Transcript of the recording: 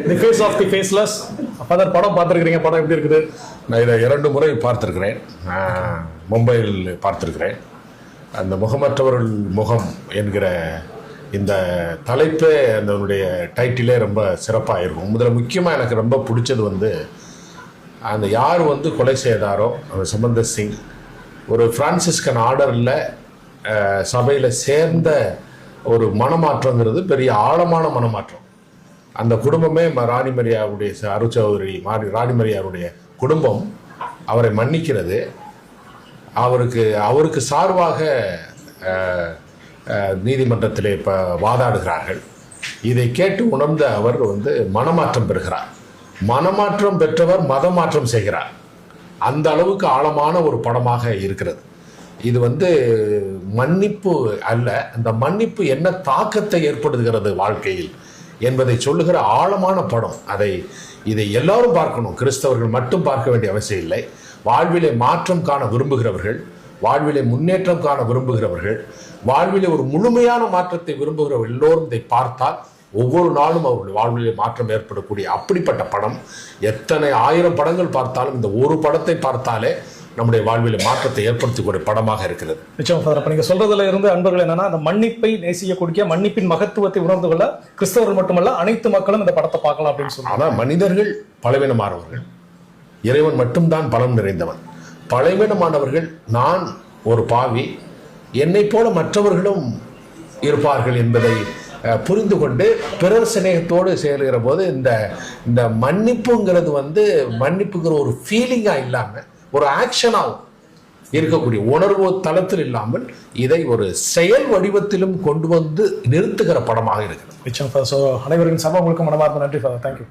The face of the faceless. Father படம் பார்த்துருக்கிறீங்க, படம் எப்படி இருக்குது? நான் இதை 2 முறை பார்த்துருக்கிறேன். மும்பையில் பார்த்துருக்கிறேன். அந்த முகமற்றவர்கள் முகம் என்கிற இந்த தலைப்பே அதனுடைய டைட்டிலே ரொம்ப சிறப்பாக இருக்கும். முதல்ல முக்கியமாக எனக்கு ரொம்ப பிடிச்சது வந்து அந்த யார் வந்து கொலை செய்தாரோ சம்பந்தர் சிங் ஒரு பிரான்சிஸ்கன் ஆர்டரில் சபையில் சேர்ந்த ஒரு மனமாற்றங்கிறது பெரிய ஆழமான மனமாற்றம். அந்த குடும்பமே ராணிமரியாவுடைய அருட்சகோதரி ராணிமரியாவுடைய குடும்பம் அவரை மன்னிக்கிறது. அவருக்கு சார்பாக நீதிமன்றத்திலே இப்போ வாதாடுகிறார்கள். இதை கேட்டு உணர்ந்த அவர் வந்து மனமாற்றம் பெறுகிறார். மனமாற்றம் பெற்றவர் மதமாற்றம் செய்கிறார். அந்த அளவுக்கு ஆழமான ஒரு படமாக இருக்கிறது. இது வந்து மன்னிப்பு அல்ல, அந்த மன்னிப்பு என்ன தாக்கத்தை ஏற்படுத்துகிறது வாழ்க்கையில் என்பதை சொல்லுகிற ஆழமான படம். இதை எல்லாரும் பார்க்கணும். கிறிஸ்தவர்கள் மட்டும் பார்க்க வேண்டிய அவசியம் இல்லை. வாழ்விலே மாற்றம் காண விரும்புகிறவர்கள், வாழ்விலே முன்னேற்றம் காண விரும்புகிறவர்கள், வாழ்விலே ஒரு முழுமையான மாற்றத்தை விரும்புகிறவர்கள் எல்லோரும் இதை பார்த்தால் ஒவ்வொரு நாளும் அவருடைய வாழ்விலே மாற்றம் ஏற்படக்கூடிய அப்படிப்பட்ட படம். எத்தனை 1000 படங்கள் பார்த்தாலும் இந்த ஒரு படத்தை பார்த்தாலே நம்முடைய வாழ்வில் மாற்றத்தை ஏற்படுத்தக்கூடிய படமாக இருக்கிறது. நிச்சயம் ஃபாதர். அப்போ நீங்கள் சொல்றதுல இருந்து அன்பர்கள் என்னன்னா, அந்த மன்னிப்பை நேசிக்கக்கூடிய, மன்னிப்பின் மகத்துவத்தை உணர்ந்து கொள்ள கிறிஸ்தவர்கள் மட்டுமல்ல அனைத்து மக்களும் இந்த படத்தை பார்க்கலாம் அப்படின்னு சொல்லுவாங்க. ஆனால் மனிதர்கள் பலவீனமானவர்கள், இறைவன் மட்டும்தான் பலம் நிறைந்தவன். பலவீனமானவர்கள், நான் ஒரு பாவி, என்னை போல மற்றவர்களும் இருப்பார்கள் என்பதை புரிந்து கொண்டு பிறர் சிநேகத்தோடு சேருகிற போது இந்த மன்னிப்புங்கிறது வந்து மன்னிப்புங்கிற ஒரு ஃபீலிங்காக இல்லாமல் ஒரு ஆக்ஷனாகவும் இருக்கக்கூடிய உணர்வு தளத்தில் இல்லாமல் இதை ஒரு செயல் வடிவத்திலும் கொண்டு வந்து நிறுத்துகிற படமாக இருக்கிறது. நிச்சயம். ஸோ அனைவரின் சபை முழுக்க மனமார்ந்த நன்றி ஃபாதர். தேங்க்யூ.